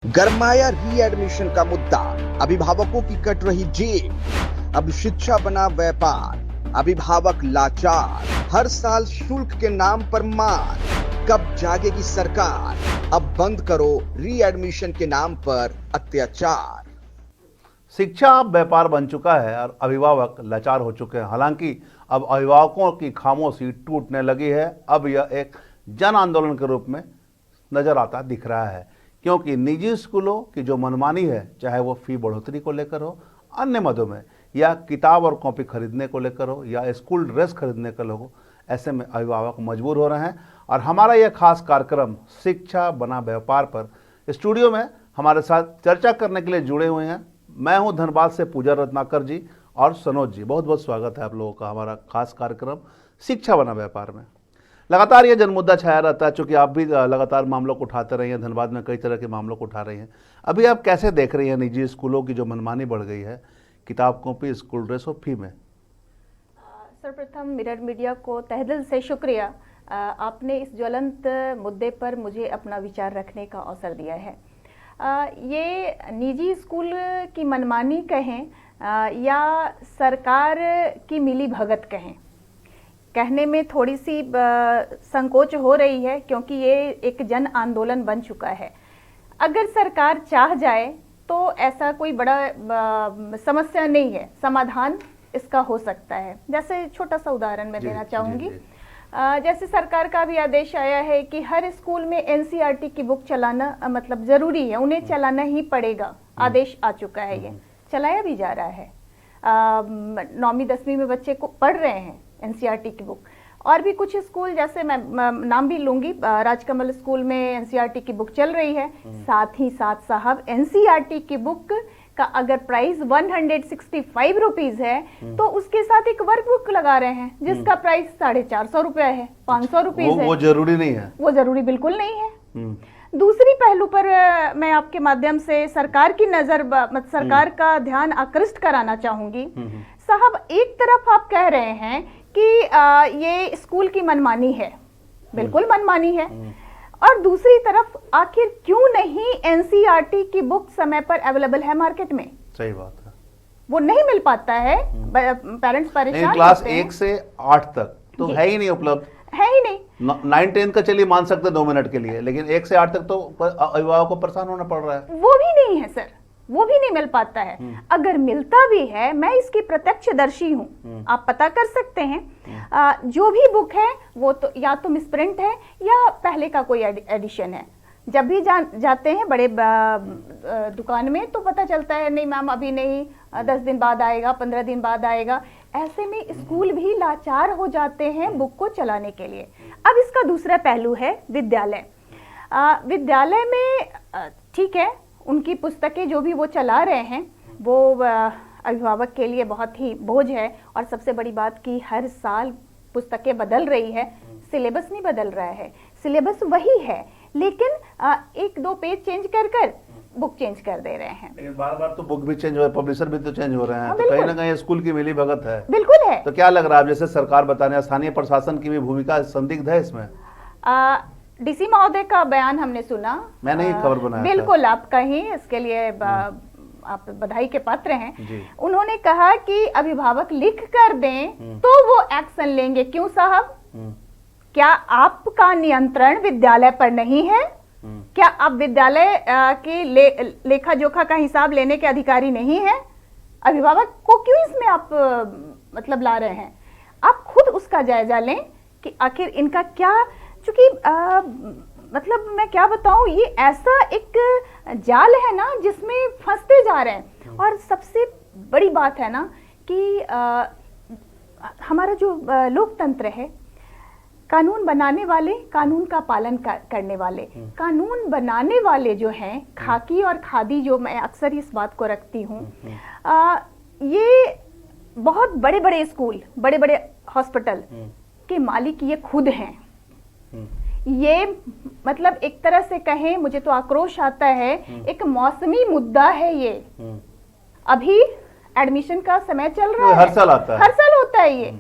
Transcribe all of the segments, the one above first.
गरमाया readmission का मुद्दा, अभिभावकों की कट रही जेब। अब शिक्षा बना व्यापार, अभिभावक लाचार, हर साल शुल्क के नाम पर मार। कब जागेगी सरकार, अब बंद करो रीएडमिशन के नाम पर अत्याचार। शिक्षा अब व्यापार बन चुका है और अभिभावक लाचार हो चुके हैं। हालांकि अब अभिभावकों की खामोशी टूटने लगी है। अब यह एक जन आंदोलन के रूप में नजर आता दिख रहा है, क्योंकि निजी स्कूलों की जो मनमानी है, चाहे वो फी बढ़ोतरी को लेकर हो, अन्य मदों में, या किताब और कॉपी खरीदने को लेकर हो, या स्कूल ड्रेस खरीदने को हो, ऐसे में अभिभावक मजबूर हो रहे हैं। और हमारा यह खास कार्यक्रम शिक्षा बना व्यापार पर स्टूडियो में हमारे साथ चर्चा करने के लिए जुड़े हुए हैं। मैं हूं धनबाद से पूजा रत्नाकर जी और सनोज जी। बहुत बहुत स्वागत है आप लोगों का हमारा खास कार्यक्रम शिक्षा बना व्यापार में। लगातार ये जनमुद्दा छाया रहता है, चूँकि आप भी लगातार मामलों को उठाते रहे हैं। धनबाद में कई तरह के मामलों को उठा रही हैं। अभी आप कैसे देख रही हैं निजी स्कूलों की जो मनमानी बढ़ गई है किताब कॉपी, स्कूल ड्रेस और फी में? सर्वप्रथम मिरर मीडिया को तहे दिल से शुक्रिया, आपने इस ज्वलंत मुद्दे पर मुझे अपना विचार रखने का अवसर दिया है। ये निजी स्कूल की मनमानी कहें या सरकार की मिली भगत कहें, कहने में थोड़ी सी संकोच हो रही है, क्योंकि ये एक जन आंदोलन बन चुका है। अगर सरकार चाह जाए तो ऐसा कोई बड़ा समस्या नहीं है, समाधान इसका हो सकता है। जैसे छोटा सा उदाहरण मैं देना चाहूँगी। जैसे सरकार का भी आदेश आया है कि हर स्कूल में एनसीईआरटी की बुक चलाना मतलब ज़रूरी है, उन्हें चलाना ही पड़ेगा। आदेश आ चुका है, ये चलाया भी जा रहा है। 9वीं 10वीं में बच्चे को पढ़ रहे हैं एनसीईआरटी की बुक। और भी कुछ स्कूल, जैसे मैं नाम भी लूंगी, राजकमल स्कूल में एनसीईआरटी की बुक चल रही है। साथ ही साथ साहब एनसीईआरटी की बुक का अगर प्राइस 165 रुपीज है तो उसके साथ एक वर्क बुक लगा रहे हैं जिसका प्राइस 450 रुपया है, 500 रुपीज है। वो जरूरी नहीं है, वो जरूरी बिल्कुल नहीं है। दूसरी पहलू पर मैं आपके माध्यम से सरकार की नजर सरकार का ध्यान आकृष्ट कराना चाहूंगी। साहब, एक तरफ आप कह रहे हैं कि ये स्कूल की मनमानी है, बिल्कुल मनमानी है, और दूसरी तरफ आखिर क्यों नहीं एनसीईआरटी की बुक समय पर अवेलेबल है मार्केट में? सही बात है, वो नहीं मिल पाता है, पेरेंट्स परेशान। क्लास 1 से 8 तक तो है ही नहीं उपलब्ध, है ही नहीं। 9-10 का चलिए मान सकते 2 मिनट के लिए, लेकिन 1 से 8 तक तो अभिभावक को परेशान होना पड़ रहा है। वो भी नहीं है सर, वो भी नहीं मिल पाता है। अगर मिलता भी है, मैं इसकी प्रत्यक्षदर्शी हूँ, आप पता कर सकते हैं। जो भी बुक है वो तो या तो मिसप्रिंट है या पहले का कोई एडिशन है। जब भी जाते हैं बड़े दुकान में तो पता चलता है नहीं मैम अभी नहीं, 10 दिन बाद आएगा, 15 दिन बाद आएगा। ऐसे में स्कूल भी लाचार हो जाते हैं बुक को चलाने के लिए। अब इसका दूसरा पहलू है विद्यालय। विद्यालय में ठीक है, उनकी पुस्तकें जो भी वो चला रहे हैं वो अभिभावक के लिए बहुत ही बोझ है। और सबसे बड़ी बात कि हर साल पुस्तकें बदल रही है, सिलेबस नहीं बदल रहा है, सिलेबस वही है, लेकिन 1-2 पेज चेंज कर बुक चेंज कर दे रहे हैं। लेकिन बार बार तो बुक भी चेंज हो रहा है, पब्लिशर भी तो चेंज हो रहे हैं, तो कहीं ना कहीं स्कूल की मिली भगत है। बिल्कुल है। तो क्या लग रहा है, जैसे सरकार बताने स्थानीय प्रशासन की भी भूमिका संदिग्ध है इसमें? डीसी महोदय का बयान हमने सुना, मैंने ही खबर बनाया। बिल्कुल, आप कहीं इसके लिए आप बधाई के पात्र हैं। उन्होंने कहा कि अभिभावक लिख कर दें तो वो एक्शन लेंगे। क्यों साहब? क्या आपका नियंत्रण विद्यालय पर नहीं है? क्या आप विद्यालय के लेखा जोखा का हिसाब लेने के अधिकारी नहीं है? अभिभावक को क्यों इसमें आप मतलब ला रहे हैं? आप खुद उसका जायजा लें कि आखिर इनका क्या, चूंकि मतलब मैं क्या बताऊं, ये ऐसा एक जाल है ना जिसमें फंसते जा रहे हैं। और सबसे बड़ी बात है ना कि हमारा जो लोकतंत्र है, कानून बनाने वाले, कानून का पालन करने वाले, कानून बनाने वाले जो हैं, खाकी और खादी, जो मैं अक्सर इस बात को रखती हूँ, ये बहुत बड़े बड़े स्कूल, बड़े बड़े हॉस्पिटल के मालिक ये खुद हैं। ये मतलब एक तरह से कहें, मुझे तो आक्रोश आता है, एक मौसमी मुद्दा है ये। अभी एडमिशन का समय चल रहा है, हर साल आता है, हर साल होता है ये,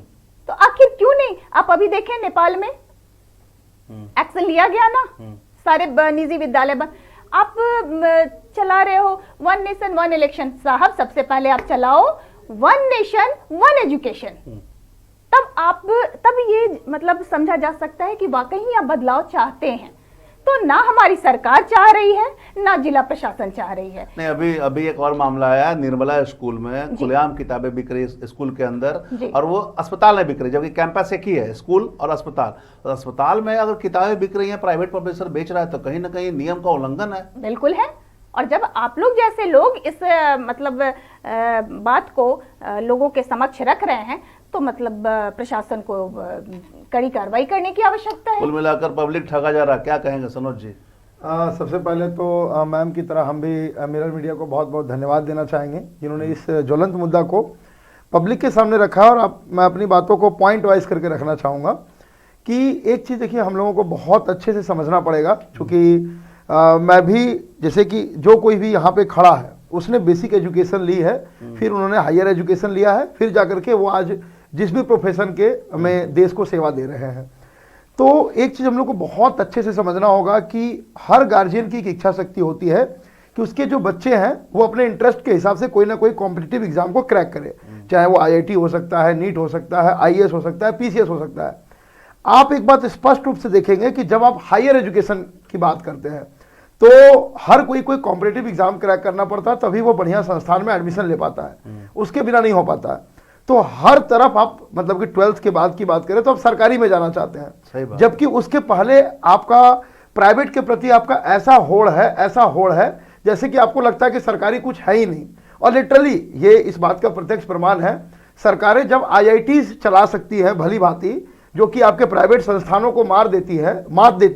तो आखिर क्यों नहीं? आप अभी देखें नेपाल में एक्शन लिया गया ना, सारे निजी विद्यालय बंद। आप चला रहे हो वन नेशन वन इलेक्शन। साहब सबसे पहले आप चलाओ वन नेशन वन एजुकेशन, तब ये मतलब समझा जा सकता है कि वाकई आप बदलाव चाहते हैं। तो ना हमारी सरकार चाह रही है, ना जिला प्रशासन चाह रही है। नहीं, अभी एक और मामला आया निर्मला स्कूल में, खुलेआम किताबें बिक रही स्कूल के अंदर, और वो अस्पताल में बिक रही, जबकि कैंपस एक ही है, स्कूल और अस्पताल। तो अस्पताल में अगर किताबें बिक रही हैं, प्राइवेट पब्लिशर बेच रहा है, तो कहीं ना कहीं नियम का उल्लंघन है। बिल्कुल है। और जब आप लोग जैसे लोग इस मतलब बात को लोगों के समक्ष रख रहे हैं, तो मतलब प्रशासन को कड़ी कार्रवाई करने की आवश्यकता है। कुल मिलाकर पब्लिक ठगा जा रहा, क्या कहेंगे सनोज जी? सबसे पहले तो मैम की तरह हम भी मिरर मीडिया को बहुत बहुत धन्यवाद देना चाहेंगे, जिन्होंने इस ज्वलंत मुद्दा को पब्लिक के सामने रखा। और मैं अपनी बातों को पॉइंट वाइज करके रखना चाहूँगा कि एक चीज़ देखिए, हम लोगों को बहुत अच्छे से समझना पड़ेगा, क्योंकि मैं भी, जैसे कि जो कोई भी यहाँ पे खड़ा है उसने बेसिक एजुकेशन ली है, फिर उन्होंने हायर एजुकेशन लिया है, फिर जाकर के वो आज जिस भी प्रोफेशन के में देश को सेवा दे रहे हैं। तो एक चीज़ हम लोग को बहुत अच्छे से समझना होगा कि हर गार्जियन की एक इच्छा शक्ति होती है कि उसके जो बच्चे हैं वो अपने इंटरेस्ट के हिसाब से कोई ना कोई कॉम्पिटिटिव एग्जाम को क्रैक करे, चाहे वो IIT हो सकता है, नीट हो सकता है, IAS हो सकता है, PCS हो सकता है। आप एक बात स्पष्ट रूप से देखेंगे कि जब आप हायर एजुकेशन की बात करते हैं तो हर कोई कॉम्पिटिटिव एग्जाम क्रैक करना पड़ता है, तभी वो बढ़िया संस्थान में एडमिशन ले पाता है, उसके बिना नहीं हो पाता है। तो हर तरफ आप मतलब कि 12th के बाद की बात करें तो आप सरकारी में जाना चाहते हैं, जबकि उसके पहले आपका प्राइवेट के प्रति आपका ऐसा होड़ है जैसे कि आपको लगता है कि सरकारी कुछ है ही नहीं। और लिटरली ये इस बात का प्रत्यक्ष प्रमाण है, सरकारें जब IITs चला सकती है भली भांति, जो कि आपके प्राइवेट संस्थानों को मात देती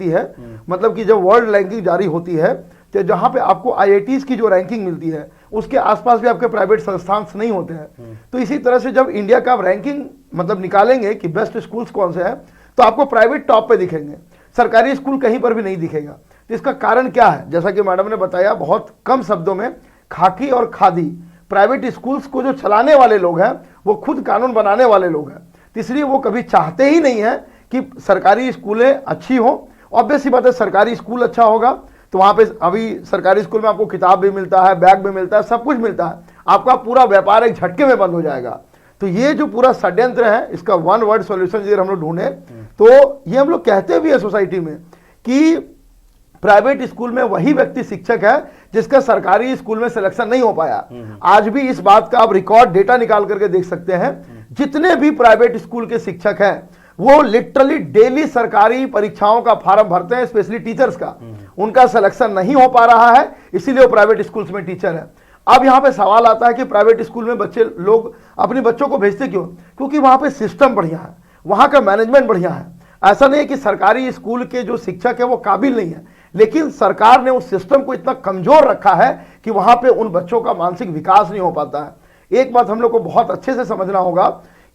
है, मतलब कि जब वर्ल्ड रैंकिंग जारी होती है तो जहां पे आपको IITs की जो रैंकिंग मिलती है उसके आसपास भी आपके प्राइवेट संस्थान नहीं होते हैं। तो इसी तरह से जब इंडिया का रैंकिंग मतलब निकालेंगे कि बेस्ट स्कूल्स कौन से हैं, तो आपको प्राइवेट टॉप पे दिखेंगे, सरकारी स्कूल कहीं पर भी नहीं दिखेगा। तो इसका कारण क्या है? जैसा कि मैडम ने बताया बहुत कम शब्दों में, खाकी और खादी प्राइवेट स्कूल्स को जो चलाने वाले लोग हैं वो खुद कानून बनाने वाले लोग हैं, इसलिए वो कभी चाहते ही नहीं है कि सरकारी स्कूलें अच्छी हो। ऑब्वियस सी बात है, सरकारी स्कूल अच्छा होगा तो वहां पे अभी सरकारी स्कूल में आपको किताब भी मिलता है, बैग भी मिलता है, सब कुछ मिलता है, आपका पूरा व्यापार एक झटके में बंद हो जाएगा। तो ये जो पूरा षड्यंत्र है, इसका वन वर्ड सॉल्यूशन अगर हम लोग ढूंढे तो ये हम लोग कहते भी है सोसाइटी में कि प्राइवेट स्कूल में वही व्यक्ति शिक्षक है जिसका सरकारी स्कूल में सिलेक्शन नहीं हो पाया। आज भी इस बात का आप रिकॉर्ड डेटा निकाल करके देख सकते हैं, जितने भी प्राइवेट स्कूल के शिक्षक हैं वो लिटरली डेली सरकारी परीक्षाओं का फॉर्म भरते हैं, स्पेशली टीचर्स का, उनका सिलेक्शन नहीं हो पा रहा है, इसीलिए वो प्राइवेट स्कूल्स में टीचर है। अब यहां पे सवाल आता है कि प्राइवेट स्कूल में बच्चे लोग अपने बच्चों को भेजते क्यों? क्योंकि वहां पे सिस्टम बढ़िया है, वहां का मैनेजमेंट बढ़िया है। ऐसा नहीं है कि सरकारी स्कूल के जो शिक्षक है वो काबिल नहीं है, लेकिन सरकार ने उस सिस्टम को इतना कमजोर रखा है कि वहां पे उन बच्चों का मानसिक विकास नहीं हो पाता है। एक बात हम लोग को बहुत अच्छे से समझना होगा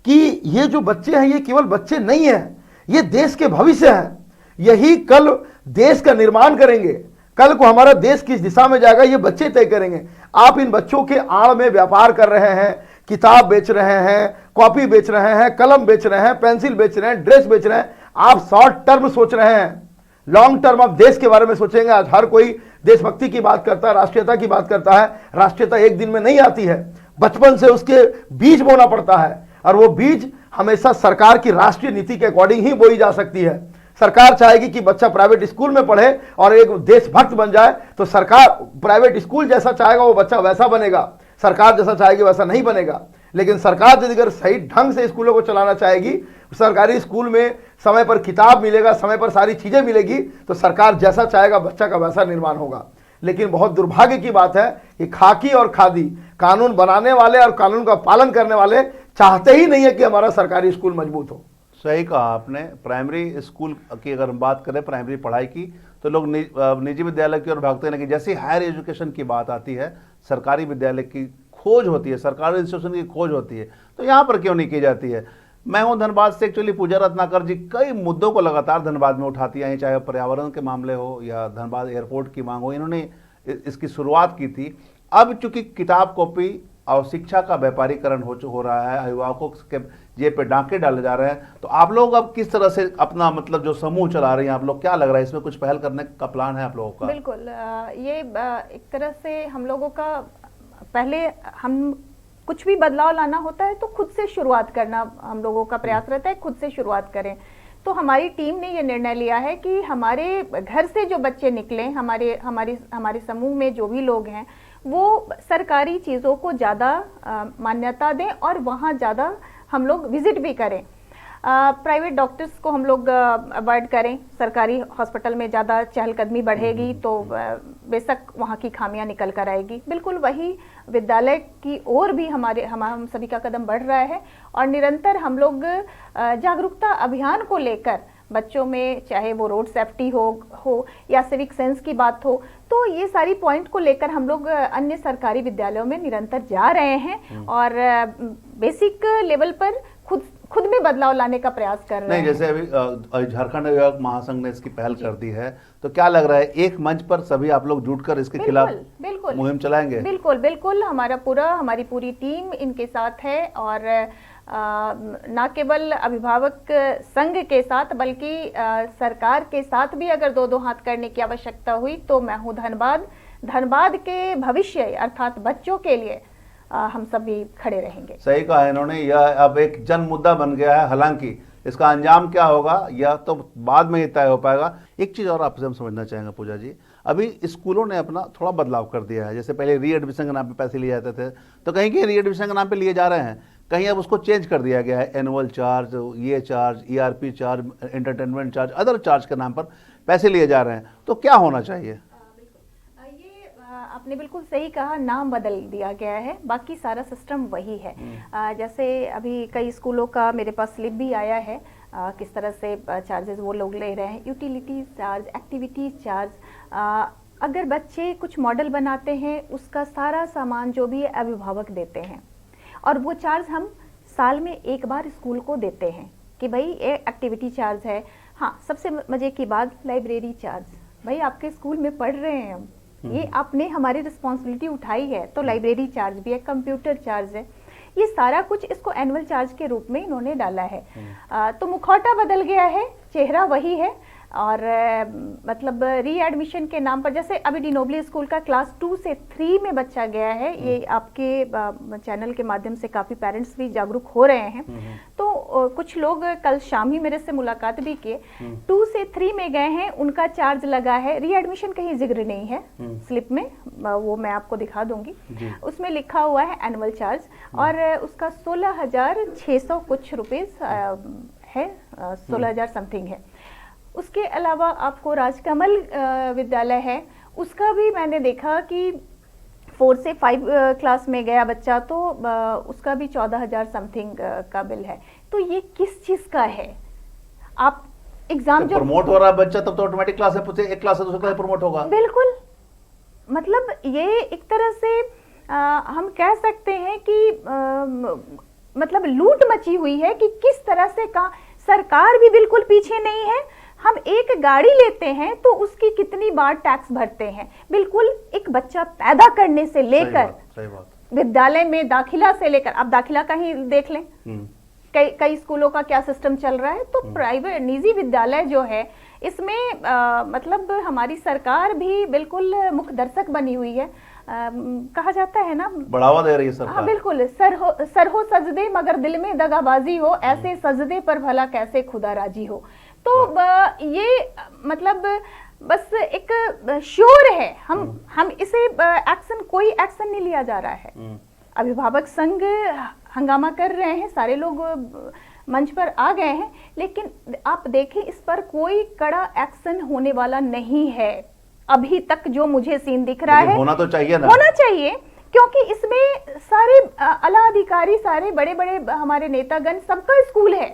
कि ये जो बच्चे हैं ये केवल बच्चे नहीं हैं, ये देश के भविष्य हैं, यही कल देश का निर्माण करेंगे। कल को हमारा देश किस दिशा में जाएगा ये बच्चे तय करेंगे। आप इन बच्चों के आड़ में व्यापार कर रहे हैं, किताब बेच रहे हैं, कॉपी बेच रहे हैं, कलम बेच रहे हैं, पेंसिल बेच रहे हैं, ड्रेस बेच रहे हैं। आप शॉर्ट टर्म सोच रहे हैं, लॉन्ग टर्म आप देश के बारे में सोचेंगे। आज हर कोई देशभक्ति की बात करता है, राष्ट्रीयता की बात करता है। राष्ट्रीयता एक दिन में नहीं आती है, बचपन से उसके बीज बोना पड़ता है, और वो बीज हमेशा सरकार की राष्ट्रीय नीति के अकॉर्डिंग ही बोई जा सकती है। सरकार चाहेगी कि बच्चा प्राइवेट स्कूल में पढ़े और एक देशभक्त बन जाए, तो सरकार प्राइवेट स्कूल जैसा चाहेगा वो बच्चा वैसा बनेगा, सरकार जैसा चाहेगी वैसा नहीं बनेगा। लेकिन सरकार यदि अगर सही ढंग से स्कूलों को चलाना चाहेगी, सरकारी स्कूल में समय पर किताब मिलेगा, समय पर सारी चीजें मिलेगी, तो सरकार जैसा चाहेगा बच्चा का वैसा निर्माण होगा। लेकिन बहुत दुर्भाग्य की बात है कि खाकी और खादी कानून बनाने वाले और कानून का पालन करने वाले चाहते ही नहीं है कि हमारा सरकारी स्कूल मजबूत हो। सही कहा आपने। प्राइमरी स्कूल की अगर हम बात करें, प्राइमरी पढ़ाई की, तो लोग निजी विद्यालय की ओर भागते हैं, लेकिन जैसे हायर एजुकेशन की बात आती है, सरकारी विद्यालय की खोज होती है, सरकारी इंस्टीट्यूशन की खोज होती है, तो यहाँ पर क्यों नहीं की जाती है? मैं हूँ धनबाद से। एक्चुअली पूजा रत्नाकर जी कई मुद्दों को लगातार धनबाद में उठाती हैं, चाहे पर्यावरण के मामले हो या धनबाद एयरपोर्ट की मांग हो, इन्होंने इसकी शुरुआत की थी। अब चूंकि किताब कॉपी और शिक्षा का व्यापारीकरण हो रहा है, अभिभावकों के जेब पे डांके डाले जा रहे हैं, तो आप लोग अब किस तरह से अपना मतलब जो समूह चला रही हैं आप लोग, क्या लग रहा है इसमें कुछ पहल करने का प्लान है आप लोगों का? बिल्कुल, ये एक तरह से हम लोगों का, पहले हम कुछ भी बदलाव लाना होता है तो खुद से शुरुआत करना हम लोगों का प्रयास रहता है, खुद से शुरुआत करें। तो हमारी टीम ने ये निर्णय लिया है कि हमारे घर से जो बच्चे निकले, हमारे समूह में जो भी लोग हैं, वो सरकारी चीज़ों को ज़्यादा मान्यता दें और वहाँ ज़्यादा हम लोग विजिट भी करें। प्राइवेट डॉक्टर्स को हम लोग अवॉइड करें, सरकारी हॉस्पिटल में ज़्यादा चहलकदमी बढ़ेगी तो बेशक वहाँ की खामियां निकल कर आएगी। बिल्कुल वही विद्यालय की ओर भी हम सभी का कदम बढ़ रहा है और निरंतर हम लोग जागरूकता अभियान को लेकर बच्चों में, चाहे वो रोड सेफ्टी हो या सिविक सेंस की बात हो, तो ये सारी पॉइंट को लेकर हम लोग अन्य सरकारी विद्यालयों में निरंतर जा रहे हैं और बेसिक लेवल पर खुद में बदलाव लाने का प्रयास कर रहे हैं। नहीं, जैसे अभी झारखंड अभिभावक महासंघ ने इसकी पहल कर दी है, तो क्या लग रहा है एक मंच पर सभी आप लोग जुटकर इसके खिलाफ मुहिम चलाएंगे? बिल्कुल, हमारी पूरी टीम इनके साथ है और न केवल अभिभावक संघ के साथ बल्कि सरकार के साथ भी अगर दो हाथ करने की आवश्यकता हुई तो मैं हूँ धनबाद के भविष्य अर्थात बच्चों के लिए हम सभी खड़े रहेंगे। सही कहा इन्होंने, यह अब एक जन मुद्दा बन गया है। हालांकि इसका अंजाम क्या होगा यह तो बाद में ही तय हो पाएगा। एक चीज़ और आपसे हम समझना चाहेंगे पूजा जी, अभी स्कूलों ने अपना थोड़ा बदलाव कर दिया है। जैसे पहले री एडमिशन के नाम पे पैसे लिए जाते थे, तो कहीं री एडमिशन के नाम पे लिए जा रहे हैं, कहीं अब उसको चेंज कर दिया गया है। एनुअल चार्ज, ये charge, ERP charge, entertainment charge, other charge के नाम पर पैसे लिए जा रहे हैं, तो क्या होना चाहिए? आपने बिल्कुल सही कहा, नाम बदल दिया गया है, बाकी सारा सिस्टम वही है। जैसे अभी कई स्कूलों का मेरे पास स्लिप भी आया है, किस तरह से चार्जेस वो लोग ले रहे हैं, यूटिलिटीज चार्ज, एक्टिविटीज चार्ज। अगर बच्चे कुछ मॉडल बनाते हैं उसका सारा सामान जो भी अभिभावक देते हैं और वो चार्ज हम साल में एक बार स्कूल को देते हैं कि भाई ये एक्टिविटी चार्ज है। हाँ, सबसे मजे की बात लाइब्रेरी चार्ज, भाई आपके स्कूल में पढ़ रहे हैं हम, ये आपने हमारी रिस्पॉन्सिबिलिटी उठाई है, तो लाइब्रेरी चार्ज भी है, कंप्यूटर चार्ज है, ये सारा कुछ इसको एनुअल चार्ज के रूप में इन्होंने डाला है। तो मुखौटा बदल गया है, चेहरा वही है। और मतलब री एडमिशन के नाम पर, जैसे अभी डिनोबली स्कूल का क्लास 2 से 3 में बच्चा गया है, ये आपके चैनल के माध्यम से काफ़ी पेरेंट्स भी जागरूक हो रहे हैं। तो कुछ लोग कल शाम ही मेरे से मुलाकात भी किए, 2 से 3 में गए हैं, उनका चार्ज लगा है, री एडमिशन कहीं जिक्र नहीं है स्लिप में, वो मैं आपको दिखा दूंगी, उसमें लिखा हुआ है एनुअल चार्ज और उसका 16,600 कुछ रुपीस है, 16,000 समथिंग है। उसके अलावा आपको राजकमल विद्यालय है, उसका भी मैंने देखा कि 4 से 5 क्लास में गया बच्चा तो उसका भी 14,000 समथिंग का बिल है। तो ये किस चीज का है? आप एग्जाम जो प्रमोट हो रहा है बच्चा तब तो ऑटोमेटिक क्लास है, एक क्लास से दूसरी क्लास प्रमोट होगा। बिल्कुल, मतलब ये एक तरह से हम कह सकते हैं कि मतलब लूट मची हुई है कि किस तरह से सरकार भी बिल्कुल पीछे नहीं है। हम एक गाड़ी लेते हैं तो उसकी कितनी बार टैक्स भरते हैं, बिल्कुल एक बच्चा पैदा करने से लेकर विद्यालय में दाखिला से लेकर, आप दाखिला का ही देख लें, कई स्कूलों का क्या सिस्टम चल रहा है। तो प्राइवेट निजी विद्यालय जो है इसमें मतलब हमारी सरकार भी बिल्कुल मुख्य दर्शक बनी हुई है। कहा जाता है ना, बढ़ावा दे रही है सरकार। हाँ बिल्कुल, सर हो सजदे मगर दिल में दगाबाजी हो, ऐसे सजदे पर भला कैसे खुदा राजी हो। तो ये मतलब बस एक शोर है, हम इसे कोई एक्शन नहीं लिया जा रहा है। अभिभावक संघ हंगामा कर रहे हैं, सारे लोग मंच पर आ गए हैं, लेकिन आप देखें इस पर कोई कड़ा एक्शन होने वाला नहीं है अभी तक। जो मुझे सीन दिख रहा है, होना तो चाहिए ना, होना चाहिए, क्योंकि इसमें सारे आला अधिकारी, सारे बड़े बड़े हमारे नेतागण, सबका स्कूल है।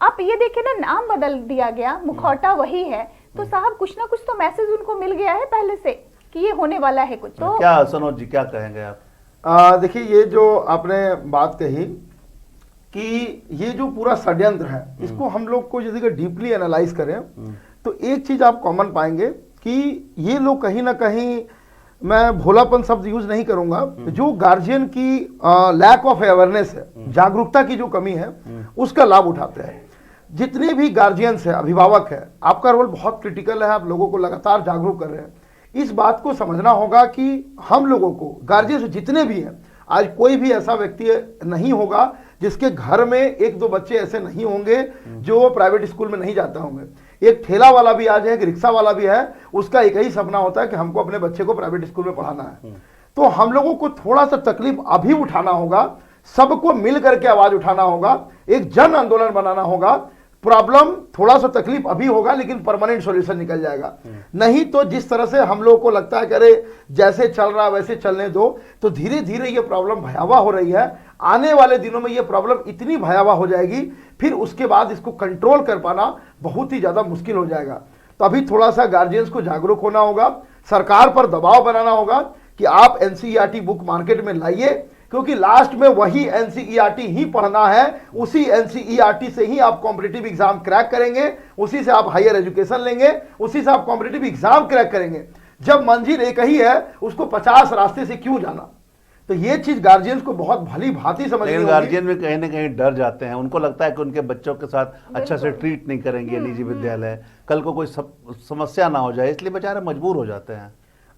आप ये देखें ना, नाम बदल दिया गया, मुखौटा वही है, तो साहब कुछ ना कुछ तो मैसेज उनको मिल गया है पहले से कि ये होने वाला है कुछ। तो क्या सनोज जी क्या कहेंगे आप? देखिए, ये जो आपने बात कही कि ये जो पूरा षड्यंत्र है, इसको हम लोग को यदि डीपली एनालाइज करें तो एक चीज आप कॉमन पाएंगे कि ये लोग कहीं ना कहीं मैं भोलापन शब्द यूज नहीं करूंगा, जो गार्जियन की लैक ऑफ अवेयरनेस है, जागरूकता की जो कमी है, उसका लाभ उठाते हैं। जितने भी गार्जियंस है, अभिभावक है, आपका रोल बहुत क्रिटिकल है, आप लोगों को लगातार जागरूक कर रहे हैं। इस बात को समझना होगा कि हम लोगों को, गार्जियंस जितने भी हैं, आज कोई भी ऐसा व्यक्ति नहीं होगा जिसके घर में एक दो बच्चे ऐसे नहीं होंगे जो प्राइवेट स्कूल में नहीं जाते होंगे। एक ठेला वाला भी आज है, एक रिक्शा वाला भी है, उसका एक ही सपना होता है कि हमको अपने बच्चे को प्राइवेट स्कूल में पढ़ाना है। तो हम लोगों को थोड़ा सा तकलीफ अभी उठाना होगा, सबको मिल करके आवाज उठाना होगा, एक जन आंदोलन बनाना होगा। प्रॉब्लम थोड़ा सा तकलीफ अभी होगा, लेकिन परमानेंट सॉल्यूशन निकल जाएगा। नहीं तो जिस तरह से हम लोगों को लगता है कि अरे जैसे चल रहा है वैसे चलने दो, तो धीरे धीरे ये प्रॉब्लम भयावह हो रही है। आने वाले दिनों में ये प्रॉब्लम इतनी भयावह हो जाएगी, फिर उसके बाद इसको कंट्रोल कर पाना बहुत ही ज्यादा मुश्किल हो जाएगा। तो अभी थोड़ा सा गार्जियंस को जागरूक होना होगा, सरकार पर दबाव बनाना होगा कि आप एनसीईआरटी बुक मार्केट में लाइए, क्योंकि लास्ट में वही एनसीईआरटी ही पढ़ना है। उसी एनसीईआरटी से ही आप कॉम्पिटिटिव एग्जाम क्रैक करेंगे, उसी से आप हायर एजुकेशन लेंगे, उसी से आप कॉम्पिटिटिव एग्जाम क्रैक करेंगे। जब मंजिल एक ही है, उसको 50 रास्ते से क्यों जाना? तो ये चीज गार्जियंस को बहुत भली भांति समझनी होगी। गार्जियन में कहीं ना कहीं डर जाते हैं, उनको लगता है कि उनके बच्चों के साथ अच्छा से ट्रीट नहीं करेंगे निजी विद्यालय, कल को कोई समस्या ना हो जाए, इसलिए बेचारे मजबूर हो जाते हैं।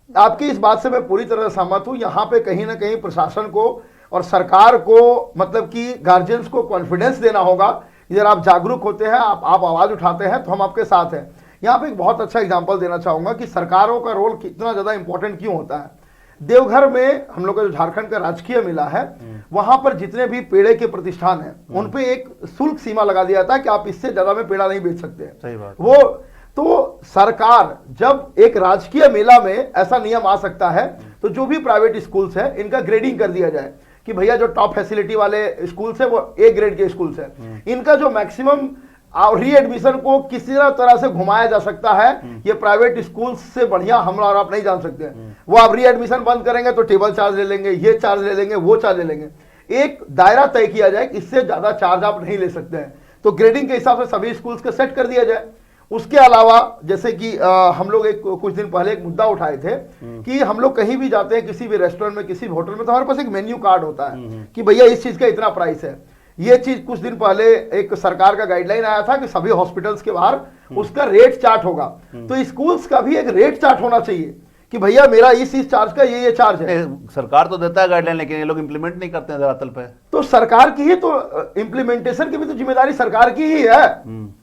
आपकी इस बात से मैं पूरी तरह सहमत हूं। यहाँ पे कहीं ना कहीं प्रशासन को और सरकार को, मतलब कि गार्जियंस को कॉन्फिडेंस देना होगा। इधर आप जागरूक होते हैं, आप आवाज उठाते हैं, तो हम आपके साथ हैं। यहाँ पे एक बहुत अच्छा एग्जांपल देना चाहूंगा कि सरकारों का रोल कितना ज्यादा इंपॉर्टेंट क्यों होता है। देवघर में हम लोग का जो झारखंड का राजकीय मेला है, वहां पर जितने भी पेड़े के प्रतिष्ठान हैं, उन पे एक शुल्क सीमा लगा दिया था कि आप इससे ज्यादा में पेड़ा नहीं बेच सकते। सही बात। वो तो सरकार, जब एक राजकीय मेला में ऐसा नियम आ सकता है, तो जो भी प्राइवेट स्कूल्स है, इनका ग्रेडिंग कर दिया जाए कि भैया जो टॉप फैसिलिटी वाले स्कूल्स है, वो ए ग्रेड के स्कूल्स है, इनका जो मैक्सिमम रीएडमिशन को किसी तरह से घुमाया जा सकता है, ये प्राइवेट स्कूल से बढ़िया हम और आप नहीं जान सकते। वो आप रीएडमिशन बंद करेंगे तो टेबल चार्ज ले लेंगे, ये चार्ज ले लेंगे, वो चार्ज ले लेंगे। एक दायरा तय किया जाए, इससे ज्यादा चार्ज आप नहीं ले सकते हैं। तो ग्रेडिंग के हिसाब से सभी स्कूल्स का सेट कर दिया जाए। उसके अलावा जैसे कि हम लोग कुछ दिन पहले एक मुद्दा उठाए थे कि हम लोग कहीं भी जाते हैं, किसी भी रेस्टोरेंट में, किसी भी होटल में, तो हमारे पास एक मेन्यू कार्ड होता है कि भैया इस चीज का इतना प्राइस है। ये चीज कुछ दिन पहले एक सरकार का गाइडलाइन आया था कि सभी हॉस्पिटल्स के बाहर उसका रेट चार्ट होगा। तो स्कूल्स का भी एक रेट चार्ट होना चाहिए कि भैया मेरा इस चार्ज का ये चार्ज है। सरकार तो देता है गाइडलाइन, लेकिन ये लोग इंप्लीमेंट नहीं करते हैं धरातल पे। तो सरकार की ही तो इम्प्लीमेंटेशन की भी तो जिम्मेदारी सरकार की ही है।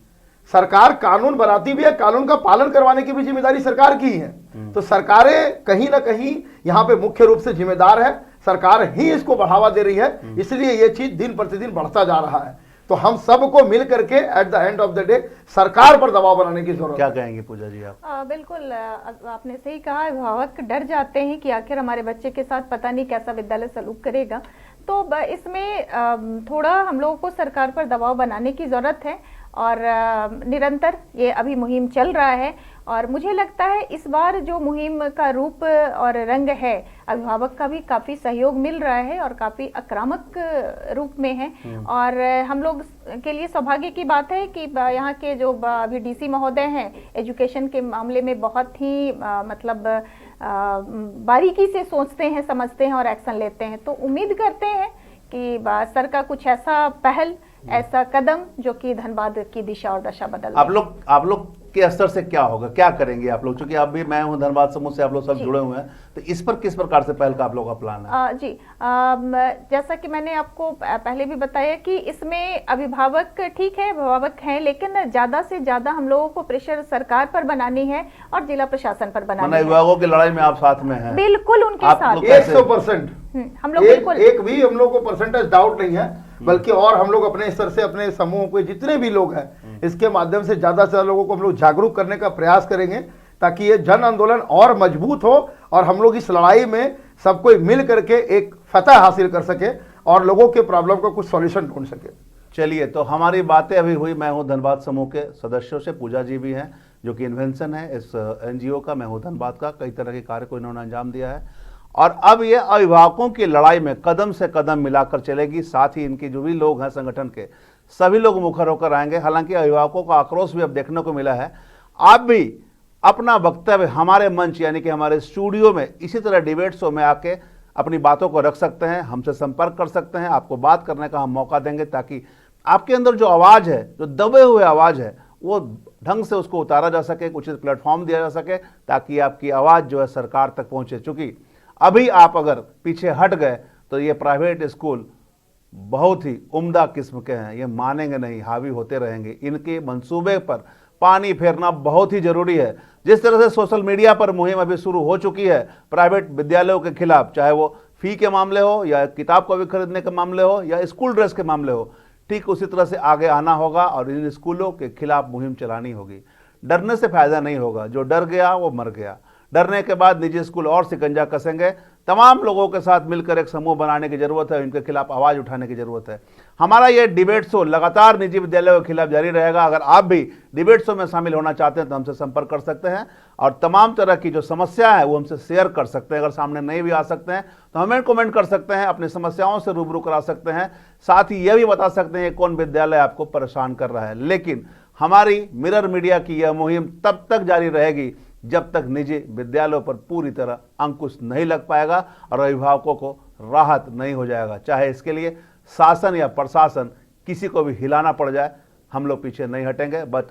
सरकार कानून बनाती भी है, कानून का पालन करवाने की भी जिम्मेदारी सरकार की है। तो सरकारें कहीं ना कहीं यहाँ पे मुख्य रूप से जिम्मेदार है, सरकार ही इसको बढ़ावा दे रही है, इसलिए ये चीज दिन प्रतिदिन बढ़ता जा रहा है। तो हम सबको मिल करके at the end of the day सरकार पर दबाव बनाने की जरूरत है। क्या कहेंगे पूजा जी आप? बिल्कुल, आपने सही कहा। अभिभावक डर जाते हैं कि आखिर हमारे बच्चे के साथ पता नहीं कैसा विद्यालय सलूक करेगा। तो इसमें थोड़ा हम लोगों को सरकार पर दबाव बनाने की जरूरत है, और निरंतर ये अभी मुहिम चल रहा है। और मुझे लगता है इस बार जो मुहिम का रूप और रंग है, अभिभावक का भी काफ़ी सहयोग मिल रहा है और काफ़ी आक्रामक रूप में है। और हम लोग के लिए सौभाग्य की बात है कि यहाँ के जो अभी डीसी महोदय हैं, एजुकेशन के मामले में बहुत ही मतलब बारीकी से सोचते हैं, समझते हैं और एक्शन लेते हैं। तो उम्मीद करते हैं कि सर का कुछ ऐसा पहल, ऐसा कदम जो कि धनबाद की दिशा और दशा बदल। आप लोग के स्तर से क्या होगा, क्या करेंगे आप लोग? क्योंकि अभी मैं हूं धनबाद समूह से, आप लोग सब जुड़े हुए हैं, तो इस पर किस प्रकार से पहल का आप लोग का प्लान है? जी, जैसा कि मैंने आपको पहले भी बताया कि इसमें अभिभावक ठीक है, अभिभावक हैं, लेकिन ज्यादा से ज्यादा हम लोगों को प्रेशर सरकार पर बनानी है और जिला प्रशासन पर बनानी है। विभागों की लड़ाई में आप साथ में हैं? बिल्कुल उनके साथ 100%। हम लोग बिल्कुल, एक भी हम लोग को परसेंटेज डाउट नहीं है, बल्कि और हम लोग अपने स्तर से अपने समूह के जितने भी लोग हैं, इसके माध्यम से ज्यादा से ज्यादा लोगों को हम लोग जागरूक करने का प्रयास करेंगे, ताकि ये जन आंदोलन और मजबूत हो और हम लोग इस लड़ाई में सब कोई मिल करके एक फतह हासिल कर सके और लोगों के प्रॉब्लम का कुछ सॉल्यूशन ढूंढ सके। चलिए, तो हमारी बातें अभी हुई। मैं हूं धनबाद समूह के सदस्यों से, पूजा जी भी हैं जो कि इन्वेंशन है इस एनजीओ का, मैं हूं धनबाद का। कई तरह के कार्य को इन्होंने अंजाम दिया है और अब ये अभिभावकों की लड़ाई में कदम से कदम मिलाकर चलेगी। साथ ही इनके जो भी लोग हैं संगठन के, सभी लोग मुखर होकर आएंगे। हालांकि अभिभावकों का आक्रोश भी अब देखने को मिला है। आप भी अपना वक्तव्य हमारे मंच यानी कि हमारे स्टूडियो में इसी तरह डिबेट शो में आके अपनी बातों को रख सकते हैं, हमसे संपर्क कर सकते हैं, आपको बात करने का हम मौका देंगे ताकि आपके अंदर जो आवाज़ है, जो दबे हुए आवाज़ है, वो ढंग से उसको उतारा जा सके, उचित प्लेटफॉर्म दिया जा सके ताकि आपकी आवाज़ जो है सरकार तक पहुंचे। चूँकि अभी आप अगर पीछे हट गए तो ये प्राइवेट स्कूल बहुत ही उम्दा किस्म के हैं, ये मानेंगे नहीं, हावी होते रहेंगे। इनके मंसूबे पर पानी फेरना बहुत ही जरूरी है। जिस तरह से सोशल मीडिया पर मुहिम अभी शुरू हो चुकी है प्राइवेट विद्यालयों के खिलाफ, चाहे वो फी के मामले हो या किताब को भी खरीदने के मामले हो या स्कूल ड्रेस के मामले हो, ठीक उसी तरह से आगे आना होगा और इन स्कूलों के खिलाफ मुहिम चलानी होगी। डरने से फायदा नहीं होगा, जो डर गया वो मर गया। डरने के बाद निजी स्कूल और शिकंजा कसेंगे। तमाम लोगों के साथ मिलकर एक समूह बनाने की जरूरत है, इनके खिलाफ आवाज उठाने की जरूरत है। हमारा ये डिबेट शो लगातार निजी विद्यालयों के खिलाफ जारी रहेगा। अगर आप भी डिबेट शो में शामिल होना चाहते हैं तो हमसे संपर्क कर सकते हैं और तमाम तरह की जो समस्या है वो हमसे शेयर कर सकते हैं। अगर सामने नहीं भी आ सकते हैं तो हमें कमेंट कर सकते हैं, अपनी समस्याओं से रूबरू करा सकते हैं। साथ ही यह भी बता सकते हैं कौन विद्यालय आपको परेशान कर रहा है। लेकिन हमारी मिरर मीडिया की यह मुहिम तब तक जारी रहेगी जब तक निजी विद्यालयों पर पूरी तरह अंकुश नहीं लग पाएगा और अभिभावकों को राहत नहीं हो जाएगा। चाहे इसके लिए शासन या प्रशासन किसी को भी हिलाना पड़ जाए, हम लोग पीछे नहीं हटेंगे। बट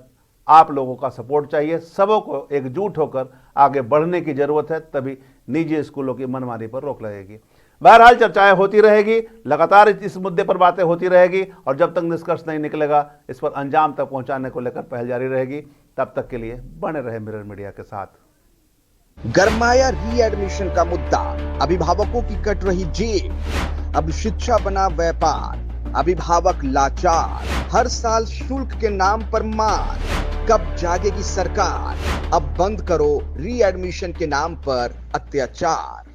आप लोगों का सपोर्ट चाहिए, सबों को एकजुट होकर आगे बढ़ने की जरूरत है, तभी निजी स्कूलों की मनमानी पर रोक लगेगी। बहरहाल चर्चाएं होती रहेगी, लगातार इस मुद्दे पर बातें होती रहेगी और जब तक निष्कर्ष नहीं निकलेगा इस पर अंजाम तक पहुंचाने को लेकर पहल जारी रहेगी। तब तक के लिए बने रहे मिरर मीडिया के साथ। गरमाया रीएडमिशन का मुद्दा, अभिभावकों की कट रही जेब। अब शिक्षा बना व्यापार, अभिभावक लाचार, हर साल शुल्क के नाम पर मार। कब जागेगी सरकार? अब बंद करो रीएडमिशन के नाम पर अत्याचार।